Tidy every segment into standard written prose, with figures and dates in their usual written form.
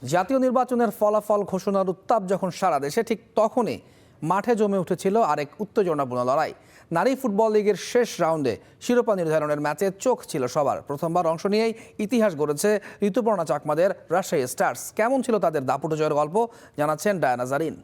জাতীয় নির্বাচনের ফলাফল ঘোষণার উত্তাপ যখন সারা দেশে, ঠিক তখনই মাঠে জমে উঠেছিল আরেক উত্তেজনাপূর্ণ লড়াই। নারী ফুটবল লিগের শেষ রাউন্ডে শিরোপা নির্ধারণের ম্যাচে চোখ ছিল সবার। প্রথমবার অংশ নিয়েই ইতিহাস গড়েছে ঋতুপর্ণা চাকমাদের রাজশাহী স্টার্স। কেমন ছিল তাদের দাপুটে জয়ের গল্প, জানাচ্ছেন ডায়ানা জারিন।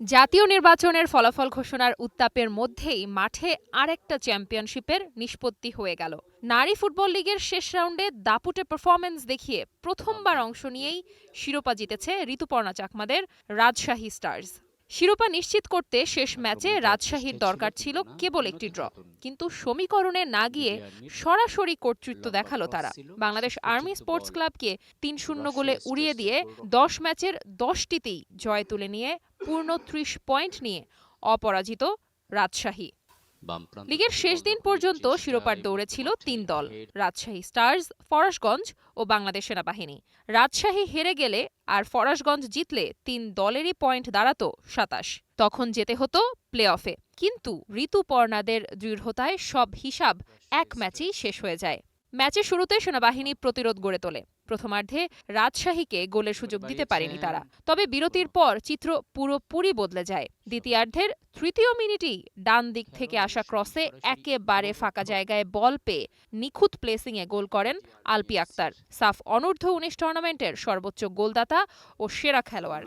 জাতীয় নির্বাচনের ফলাফল ঘোষণার উত্তাপের মধ্যেই মাঠে আরেকটা চ্যাম্পিয়নশিপের নিষ্পত্তি হয়ে গেল। নারী ফুটবল লিগের শেষ রাউন্ডে দাপুটে পারফরম্যান্স দেখিয়ে প্রথমবার অংশ নিয়েই শিরোপা জিতেছে ঋতুপর্ণা চাকমাদের রাজশাহী স্টার্স। শিরোপা নিশ্চিত করতে শেষ ম্যাচে রাজশাহীর দরকার ছিল কেবল একটি ড্র, কিন্তু সমীকরণে না গিয়ে সরাসরি কর্তৃত্ব দেখালো তারা। বাংলাদেশ আর্মি স্পোর্টস ক্লাবকে ৩-০ গোলে উড়িয়ে দিয়ে ১০ ম্যাচের ১০টিতেই জয় তুলে নিয়ে পূর্ণ ৩০ পয়েন্ট নিয়ে অপরাজিত রাজশাহী। লিগের শেষ দিন পর্যন্ত শিরোপার দৌড়ে ছিল ৩ দল: রাজশাহী স্টার্স, ফরাশগঞ্জ ও বাংলাদেশ সেনাবাহিনী। রাজশাহী হেরে গেলে আর ফরাশগঞ্জ জিতলে ৩ দলেরই পয়েন্ট দাঁড়াতো ২৭। তখন যেতে হতো প্লে অফে, কিন্তু ঋতুপর্ণাদের দৃঢ়তায় সব হিসাব এক ম্যাচেই শেষ হয়ে যায়। ম্যাচের শুরুতে সেনাবাহিনী প্রতিরোধ গড়ে তোলে। প্রথমার্ধে রাজশাহীকে গোলের সুযোগ দিতে পারেনি তারা, তবে বিরতির পর চিত্র পুরোপুরি বদলে যায়। দ্বিতীয়ার্ধের ৩য় মিনিটেই ডান দিক থেকে আসা ক্রসে একেবারে ফাঁকা জায়গায় বল পেয়ে নিখুঁত প্লেসিংয়ে গোল করেন আলপি আক্তার, সাফ অনূর্ধ্ব ১৯ টুর্নামেন্টের সর্বোচ্চ গোলদাতা ও সেরা খেলোয়াড়।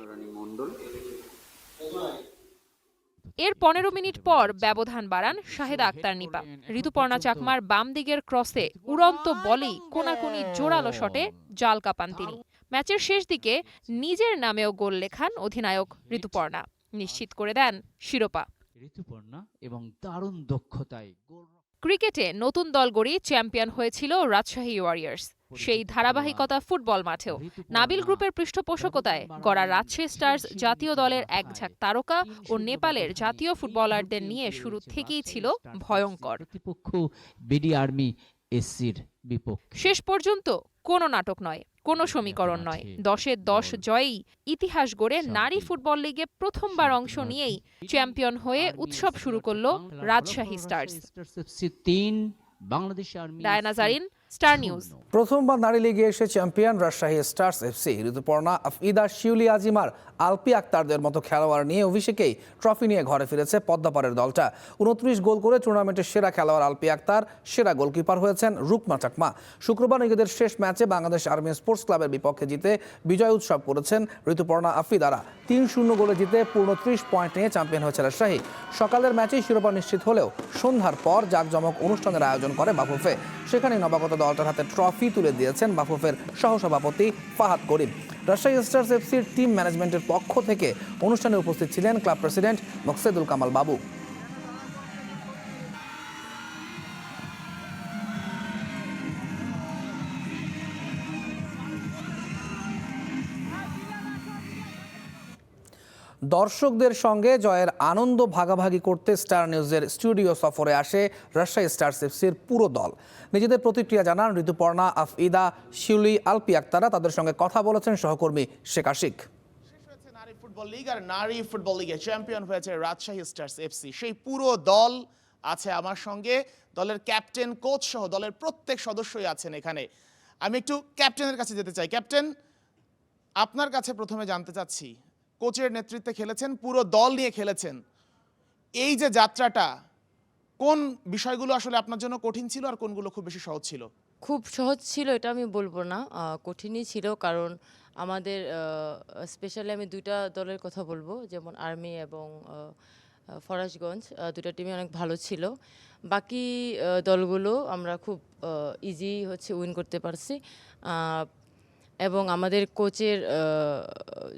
এর ১৫ মিনিট পর ব্যবধান বাড়ান শাহেদা আক্তার নিপা। ঋতুপর্ণা চাকমার বাম দিকের ক্রসে উড়ন্ত বলেই কোনাকুনি জোরালো শটে জাল কাপান তিনি। ম্যাচের শেষ দিকে নিজের নামেও গোল লেখান অধিনায়ক ঋতুপর্ণা, নিশ্চিত করে দেন শিরোপা। ঋতুপর্ণা এবং দারুণ দক্ষতায় ক্রিকেটে নতুন দল গড়ি চ্যাম্পিয়ন হয়েছিল রাজশাহী ওয়ারিয়র্স। সেই ধারাবাহিকতা ফুটবল মাঠেও। নাবিল গ্রুপের পৃষ্ঠপোষকতায় গড়া রাজশাহী স্টার্স জাতীয় দলের এক ঝাঁক তারকা ও নেপালের জাতীয় ফুটবলারদের নিয়ে শুরু থেকেই ছিল ভয়ঙ্কর। প্রতিপক্ষ বিডি আর্মি এসসির বিপক্ষে শেষ পর্যন্ত কোনো নাটক নয়, কোনো সমীকরণ নয়, 10-এ 10 জয়েই ইতিহাস গড়ে নারী ফুটবল লিগে প্রথমবার অংশ নিয়েই চ্যাম্পিয়ন হয়ে উৎসব শুরু করল Rajshahi stars. Diana Zarin, star news. প্রথমবার নারী লিগে এসে champion Rajshahi stars FC. Rituparna, Afida, Shiuli আজিমার, আলপি আক্তারদের মতো খেলোয়াড় নিয়ে অভিষেকেই ট্রফি নিয়ে ঘরে ফিরেছে পদ্মাপাড়ের দলটা। ২৯ গোল করে টুর্নামেন্টের সেরা খেলোয়াড় আলপি আক্তার, সেরা গোলকিপার হয়েছেন রুকমা চাকমা। শুক্রবার নিজেদের শেষ ম্যাচে বাংলাদেশ আর্মি স্পোর্টস ক্লাবের বিপক্ষে জিতে বিজয় উৎসব করেছেন ঋতুপর্ণা, আফিদারা। ৩-০ গোলে জিতে পূর্ণ ৩০ পয়েন্ট নিয়ে চ্যাম্পিয়ন হয়েছে রাজশাহী। সকালের ম্যাচেই শিরোপা নিশ্চিত হলেও সন্ধ্যার পর জাঁকজমক অনুষ্ঠানের আয়োজন করে বাফুফে। সেখানে নবাগত দলটার হাতে ট্রফি তুলে দিয়েছেন বাফুফের সহসভাপতি ফাহাদ করিম। রাজশাহী স্টার্স এফসির টিম ম্যানেজমেন্টের পক্ষ থেকে অনুষ্ঠানে উপস্থিত ছিলেন ক্লাব প্রেসিডেন্ট মকসেদুল কামাল বাবু। দর্শকদের সঙ্গে জয়ের আনন্দ ভাগাভাগি করতে স্টার নিউজের স্টুডিও সফরে আসে রাজশাহী স্টার্স এফসির পুরো দল। নিজেদের প্রতিক্রিয়া জানান ঋতুপর্ণা, আফইদা, শিউলি, আলপি আক্তারা। তাদের সঙ্গে কথা বলেছেন সহকর্মী শেখ আশিক। নারী ফুটবল লিগ আর নারী ফুটবল লিগে চ্যাম্পিয়ন হয়েছে রাজশাহী স্টার্স এফসি। সেই পুরো দল আছে আমার সঙ্গে, দলের ক্যাপ্টেন, কোচ সহ দলের প্রত্যেক সদস্যই আছেন এখানে। আমি একটু ক্যাপ্টেনের কাছে যেতে চাই। ক্যাপ্টেন, আপনার কাছে প্রথমে জানতে চাচ্ছি, কোচের নেতৃত্বে খেলেছেন, পুরো দল নিয়ে খেলেছেন, এই যে যাত্রাটা, কোন বিষয়গুলো আসলে আপনার জন্য কঠিন ছিল আর কোনগুলো খুব বেশি সহজ ছিল? খুব সহজ ছিল এটা আমি বলবো না, কঠিনই ছিল। কারণ আমাদের স্পেশালি আমি দুইটা দলের কথা বলবো, যেমন আর্মি এবং ফরাশগঞ্জ, দুটা টিমই অনেক ভালো ছিল। বাকি দলগুলো আমরা খুব ইজি উইন করতে পারছি। এবং আমাদের কোচের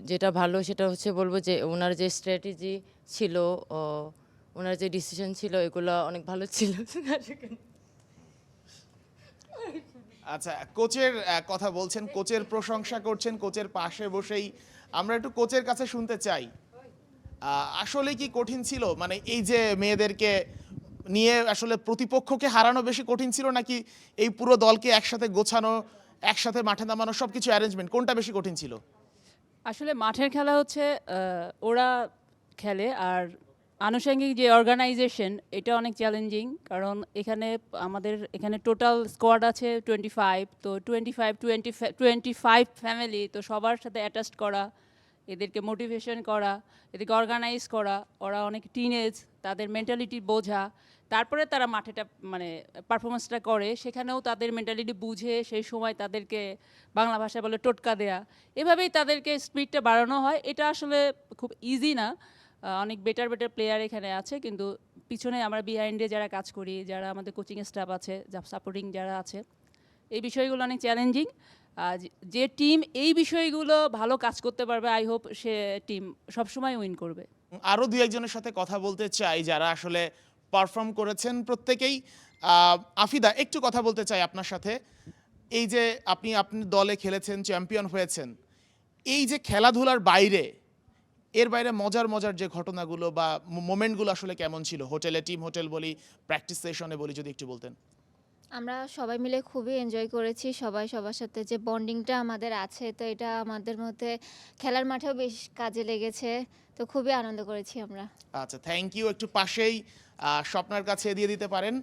যেটা ভালো সেটা বলবো যে ওনার যে স্ট্র্যাটেজি ছিল, ওনার যে ডিসিশন ছিল, এগুলো অনেক ভালো ছিল। আচ্ছা, কোচের কথা বলছেন, কোচের প্রশংসা করছেন, কোচের পাশে বসেই আমরা একটু কোচের কাছে শুনতে চাই, আসলে কি কঠিন ছিল, মানে এই যে মেয়েদেরকে নিয়ে আসলে প্রতিপক্ষকে হারানো বেশি কঠিন ছিল, নাকি এই পুরো দলকে একসাথে গোছানো, একসাথে মাঠে নামানো, সবকিছু অ্যারেঞ্জমেন্ট, কোনটা বেশি কঠিন ছিল? আসলে মাঠের খেলা ওরা খেলে, আর আনুষঙ্গিক যে অর্গানাইজেশন এটা অনেক চ্যালেঞ্জিং, কারণ আমাদের এখানে টোটাল স্কোয়াড আছে 25, তো 25 ফ্যামিলি, তো সবার সাথে অ্যাটাচড করা, এদেরকে মোটিভেশন করা, এদেরকে অর্গানাইজ করা, ওরা অনেক টিনেজ, তাদের মেন্টালিটি বোঝা, তারপরে তারা মাঠেটা মানে পারফরমেন্সটা করে, সেখানেও তাদের মেন্টালিটি বুঝে সেই সময় তাদেরকে বাংলা ভাষায় বলে টোটকা দেয়া, এভাবেই তাদেরকে স্পিডটা বাড়ানো হয়। এটা আসলে খুব ইজি না, অনেক বেটার প্লেয়ার এখানে আছে, কিন্তু পিছনে আমরা বিহাইন্ডে যারা কাজ করি, যারা আমাদের কোচিং স্টাফ আছে, যা সাপোর্টিং যারা আছে, এই বিষয়গুলো অনেক চ্যালেঞ্জিং। যে টিম এই বিষয়গুলো ভালো কাজ করতে পারবে, আই হোপ সে টিম সবসময় উইন করবে। আরো দুই একজনের সাথে কথা বলতে চাই যারা আসলে পারফর্ম করেছেন প্রত্যেকেই। আফিদা, একটু কথা বলতে চাই আপনার সাথে। এই যে আপনি দলে খেলেছেন, চ্যাম্পিয়ন হয়েছেন, এই যে খেলাধুলার বাইরে, এর বাইরে মজার মজার যে ঘটনাগুলো বা মোমেন্টগুলো আসলে কেমন ছিল? হোটেলে, টিম হোটেল বলি, প্র্যাকটিস সেশনে বলি, যদি একটু বলতেন। আমরা সবাই মিলে খুবই এনজয় করেছি। সবাই সবার সাথে যে বন্ডিংটা আমাদের আছে, তো এটা আমাদের মধ্যে খেলার মাঠেও বেশ কাজে লেগেছে। তো খুবই আনন্দ করেছি আমরা। আচ্ছা, থ্যাংক ইউ। একটু পাশেই স্বপ্নার কাছে দিয়ে দিতে পারেন।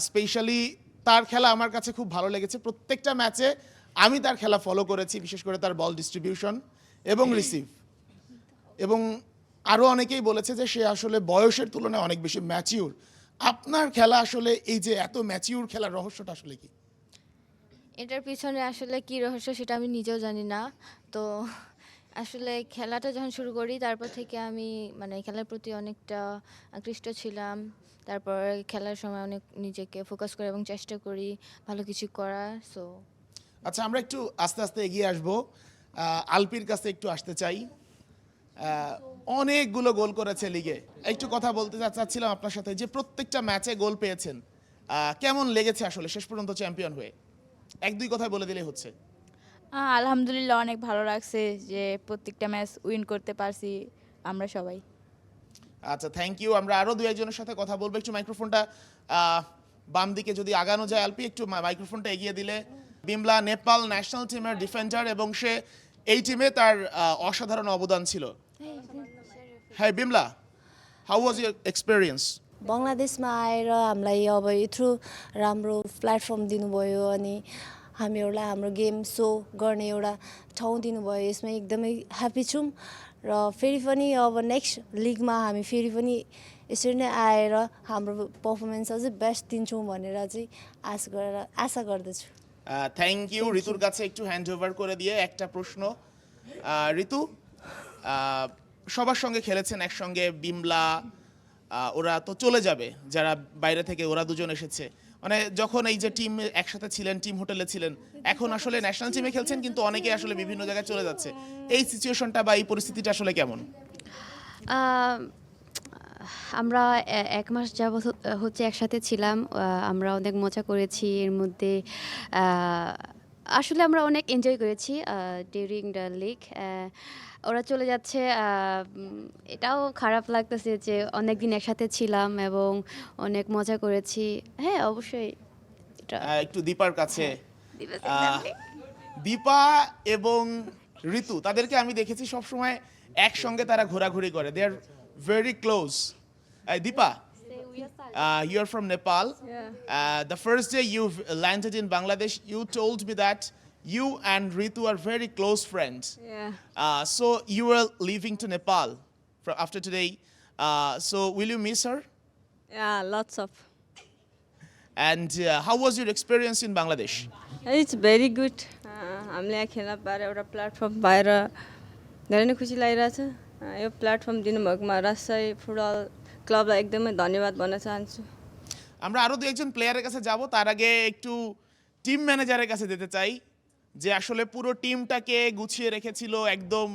স্পেশালি তার খেলা আমার কাছে খুব ভালো লেগেছে। প্রত্যেকটা ম্যাচে আমি তার খেলা ফলো করেছি, বিশেষ করে তার বল ডিস্ট্রিবিউশন এবং রিসিভ। এবং আরও অনেকেই বলেছে যে সে আসলে বয়সের তুলনায় অনেক বেশি ম্যাচিউর। আপনার খেলা আসলে এই যে এত ম্যাচিউর খেলার রহস্যটা আসলে কি? এটার পিছনে আসলে কি রহস্য সেটা আমি নিজেও জানি না। তো আসলে খেলাটা যখন শুরু করি, তারপর থেকে আমি মানে খেলার প্রতি অনেকটা আকৃষ্ট ছিলাম। তারপর খেলার সময় অনেক নিজেকে ফোকাস করি এবং চেষ্টা করি ভালো কিছু করার। সো আচ্ছা, আমরা একটু আস্তে আস্তে এগিয়ে আসবো। আলপির কাছে একটু আসতে চাই। অনেকগুলো গোল করেছে লিগে। একটু কথা বলতে চাচ্ছিলাম আপনার সাথে যে প্রত্যেকটা ম্যাচে গোল পেয়েছেন, কেমন লেগেছে আসলে শেষ পর্যন্ত চ্যাম্পিয়ন হয়ে? এক দুই কথায় বলে দিলেই হচ্ছে। আলহামদুলিল্লাহ, অনেক ভালো লাগছে যে প্রত্যেকটা ম্যাচ উইন করতে পারছি আমরা সবাই। আচ্ছা, থ্যাংক ইউ। আমরা আরো দুই একজনের সাথে কথা বলবো। একটু মাইক্রোফোনটা বাম দিকে যদি আগানো যায়, আলপি একটু মাইক্রোফোনটা এগিয়ে দিলে। বিমলা নেপাল ন্যাশনাল টিমের ডিফেন্ডার এবং সে এই টিমে তার অসাধারণ অবদান ছিল। হ্যাঁ Bimala, how was your experience? बङ्गलादेशमा आएर हामीलाई अब यत्रो राम्रो प्लेटफर्म दिनुभयो अनि हामीहरूलाई हाम्रो गेम सो गर्ने एउटा ठाउँ दिनुभयो, यसमा एकदमै ह्याप्पी छौँ। र फेरि पनि अब नेक्स्ट लिगमा हामी फेरि पनि यसरी नै आएर हाम्रो पर्फर्मेन्स अझै बेस्ट दिन्छौँ भनेर चाहिँ आशा गर्दछु। Thank you. ঋতুর কাছে একটু হ্যান্ড ওভার করে দিয়ে একটা প্রশ্ন। ঋতু, সবার সঙ্গে খেলেছেন একসঙ্গে, বিমলা ওরা তো চলে যাবে, যারা বাইরে থেকে ওরা দুজন এসেছে, মানে যখন এই যে টিম একসাথে ছিলেন, টিম হোটেলে ছিলেন, এখন আসলে ন্যাশনাল টিমে খেলছেন, কিন্তু অনেকে আসলে বিভিন্ন জায়গায় চলে যাচ্ছে, এই সিচুয়েশনটা বা এই পরিস্থিতিটা আসলে কেমন? আমরা এক মাস যাবত হচ্ছে একসাথে ছিলাম। আমরা অনেক মজা করেছি এর মধ্যে। আসলে আমরা অনেক এনজয় করেছি ডিউরিং দ্য লিগ। ওরা চলে যাচ্ছে, এটাও খারাপ লাগতেছে যে অনেক দিন একসাথে ছিলাম এবং অনেক মজা করেছি। হ্যাঁ, অবশ্যই। একটু দীপার কাছে। দীপা এবং ঋতু, তাদেরকে আমি দেখেছি সবসময় একসঙ্গে তারা ঘোরাঘুরি করে। দে আর very close. Deepa, you are from Nepal. The first day you've landed in Bangladesh, you told me that you and Ritu are very close friends. So you are leaving to Nepal after today. So will you miss her? Yeah, lots of. And how was your experience in Bangladesh? It's very good. हामीले यहाँ खेल्न पाएर एउटा platform पाएर धेरै नै खुसी लागिरहेछ। यो प्लेटफर्म दिनुभएकोमा राजशाही फुटबल क्लबलाई एकदमै धन्यवाद भन्न चाहन्छु। আমরা আরো দুই একজন প্লেয়ারের কাছে যাব, তার আগে একটু টিম ম্যানেজারের কাছে যেতে চাই, যে আসলে পুরো টিমটাকে গুছিয়ে রেখেছিল একদম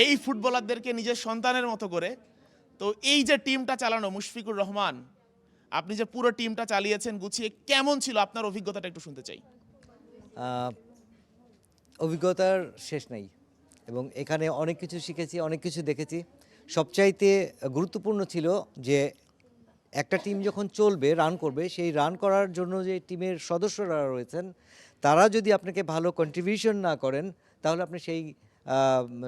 এই ফুটবলারদেরকে নিজের সন্তানের মতো করে। তো এই যে টিমটা চালানো, মুশফিকুর রহমান, আপনি যে পুরো টিমটা চালিয়েছেন গুছিয়ে, কেমন ছিল আপনার অভিজ্ঞতাটা একটু শুনতে চাই। অভিজ্ঞতার শেষ নেই এবং এখানে অনেক কিছু শিখেছি, অনেক কিছু দেখেছি। সবচাইতে গুরুত্বপূর্ণ ছিল যে একটা টিম যখন চলবে, রান করবে, সেই রান করার জন্য যে টিমের সদস্যরা রয়েছেন, তারা যদি আপনাকে ভালো কন্ট্রিবিউশন না করেন, তাহলে আপনি সেই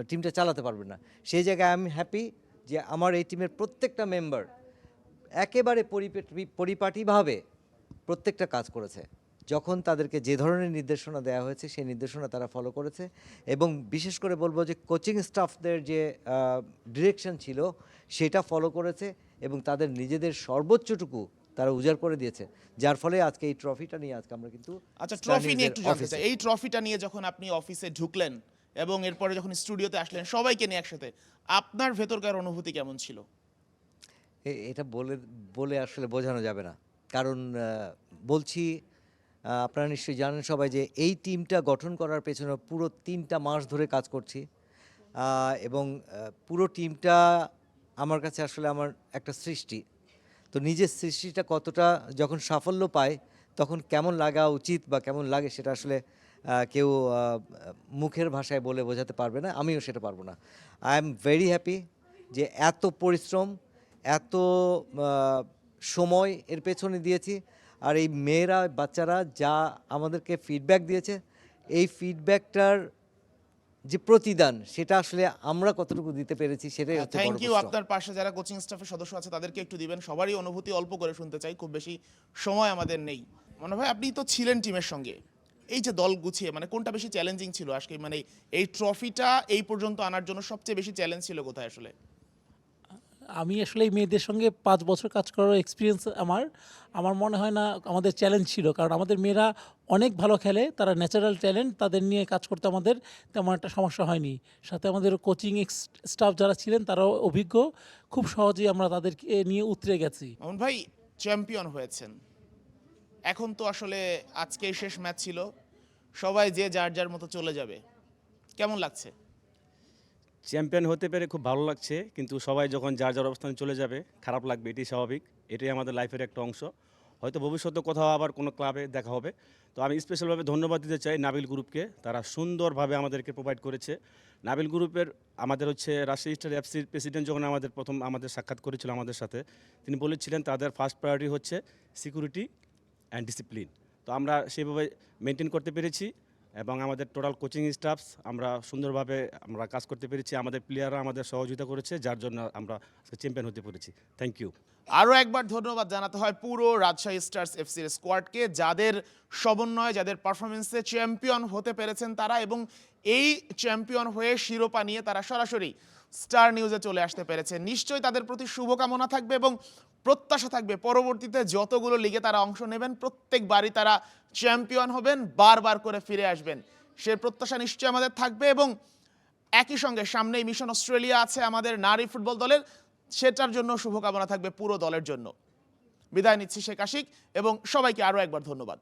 টিমটা চালাতে পারবেন না। সেই জায়গায় আমি হ্যাপি যে আমার এই টিমের প্রত্যেকটা মেম্বার একেবারে পরিপাটিভাবে প্রত্যেকটা কাজ করেছে। যখন তাদেরকে যে ধরনের নির্দেশনা দেওয়া হয়েছে সেই নির্দেশনা তারা ফলো করেছে, এবং বিশেষ করে বলবো যে কোচিং স্টাফদের যে ডিরেকশন ছিল সেটা ফলো করেছে, এবং তাদের নিজেদের সর্বোচ্চটুকু তারা উজাড় করে দিয়েছে, যার ফলে আজকে এই ট্রফিটা নিয়ে আজকে আমরা কিন্তু আচ্ছা, স্টার ট্রফি নিয়ে নিউজের একটু জানতে অফিসে- চাই। এই ট্রফিটা নিয়ে যখন আপনি অফিসে ঢুকলেন এবং এরপরে যখন স্টুডিওতে আসলেন সবাইকে নিয়ে একসাথে, আপনার ভেতরকার অনুভূতি কেমন ছিল? এটা বলে বলে আসলে বোঝানো যাবে না, কারণ বলছি আপনারা নিশ্চয়ই জানেন সবাই যে এই টিমটা গঠন করার পেছনে পুরো 3টা মাস ধরে কাজ করছি, এবং পুরো টিমটা আমার কাছে আসলে আমার একটা সৃষ্টি। তো নিজের সৃষ্টিটা কতটা যখন সাফল্য পায় তখন কেমন লাগা উচিত বা কেমন লাগে সেটা আসলে কেউ মুখের ভাষায় বলে বোঝাতে পারবে না, আমিও সেটা পারবো না। আই এম ভেরি হ্যাপি যে এত পরিশ্রম, এত সময় এর পেছনে দিয়েছি, আর এই মেয়েরা বাচ্চারা যা আমাদেরকে ফিডব্যাক দিয়েছে, এই ফিডব্যাকটার যে প্রতিদান সেটা আসলে আমরা কতটুকু দিতে পেরেছি সেটাই হচ্ছে বড় থ্যাংক ইউ। প্রশ্ন। আপনার পাশে যারা কোচিং স্টাফের সদস্য আছে তাদেরকে একটু দিবেন, সবারই অনুভূতি অল্প করে শুনতে চাই, খুব বেশি সময় আমাদের নেই। মনে ভাই, আপনি তো ছিলেন টিমের সঙ্গে, এই যে দল গুছিয়ে মানে কোনটা বেশি চ্যালেঞ্জিং ছিল আজকে, মানে এই ট্রফিটা এই পর্যন্ত আনার জন্য সবচেয়ে বেশি চ্যালেঞ্জ ছিল কোথায় আসলে? আমি আসলে এই মেয়েদের সঙ্গে 5 বছর কাজ করার এক্সপিরিয়েন্স আমার মনে হয় না আমাদের চ্যালেঞ্জ ছিল, কারণ আমাদের মেয়েরা অনেক ভালো খেলে, তারা ন্যাচারাল ট্যালেন্ট, তাদের নিয়ে কাজ করতে আমাদের তেমন একটা সমস্যা হয়নি। সাথে আমাদের কোচিং স্টাফ যারা ছিলেন তারাও অভিজ্ঞ, খুব সহজেই আমরা তাদেরকে নিয়ে উতরে গেছি। মামুন ভাই, চ্যাম্পিয়ন হয়েছেন, এখন তো আসলে আজকেই শেষ ম্যাচ ছিল, সবাই যে যার যার মতো চলে যাবে, কেমন লাগছে? চ্যাম্পিয়ন হতে পেরে খুব ভালো লাগছে, কিন্তু সবাই যখন যার যার অবস্থানে চলে যাবে খারাপ লাগবে, এটাই স্বাভাবিক, এটাই আমাদের লাইফের একটা অংশ। হয়তো ভবিষ্যতে কোথাও আবার কোনো ক্লাবে দেখা হবে। তো আমি স্পেশালভাবে ধন্যবাদ দিতে চাই নাবিল গ্রুপকে, তারা সুন্দরভাবে আমাদেরকে প্রোভাইড করেছে। নাবিল গ্রুপের আমাদের হচ্ছে রাজশাহী স্টার এফসির প্রেসিডেন্ট যখন প্রথম আমাদের সাক্ষাৎ করেছিল আমাদের সাথে, তিনি বলেছিলেন তাদের ফার্স্ট প্রায়োরিটি হচ্ছে সিকিউরিটি অ্যান্ড ডিসিপ্লিন। তো আমরা সেভাবে মেনটেন করতে পেরেছি, এবং আমাদের টোটাল কোচিং স্টাফস আমরা সুন্দরভাবে আমরা কাজ করতে পেরেছি, আমাদের প্লেয়াররা আমাদের সহযোগিতা করেছে, যার জন্য আমরা চ্যাম্পিয়ন হতে পেরেছি। Thank you. আরও একবার ধন্যবাদ জানাতে হয় পুরো রাজশাহী স্টারস এফসির স্কোয়াডকে, যাদের সমন্বয়ে যাদের পারফরমেন্সে চ্যাম্পিয়ন হতে পেরেছেন তারা, এবং এই চ্যাম্পিয়ন হয়ে শিরোপা নিয়ে তারা সরাসরি স্টার নিউজে চলে আসতে পেরেছে। নিশ্চয়ই তাদের প্রতি শুভকামনা থাকবে এবং প্রত্যাশা থাকবে পরবর্তীতে যতগুলো লিগে তারা অংশ নেবেন প্রত্যেকবারই তারা চ্যাম্পিয়ন হবেন, বারবার করে ফিরে আসবেন, সে প্রত্যাশা নিশ্চয়ই আমাদের থাকবে। এবং একই সঙ্গে সামনেই মিশন অস্ট্রেলিয়া আছে আমাদের নারী ফুটবল দলের, সেটার জন্য শুভকামনা থাকবে পুরো দলের জন্য। বিদায় নিচ্ছি শেখ আশিক, এবং সবাইকে আরও একবার ধন্যবাদ।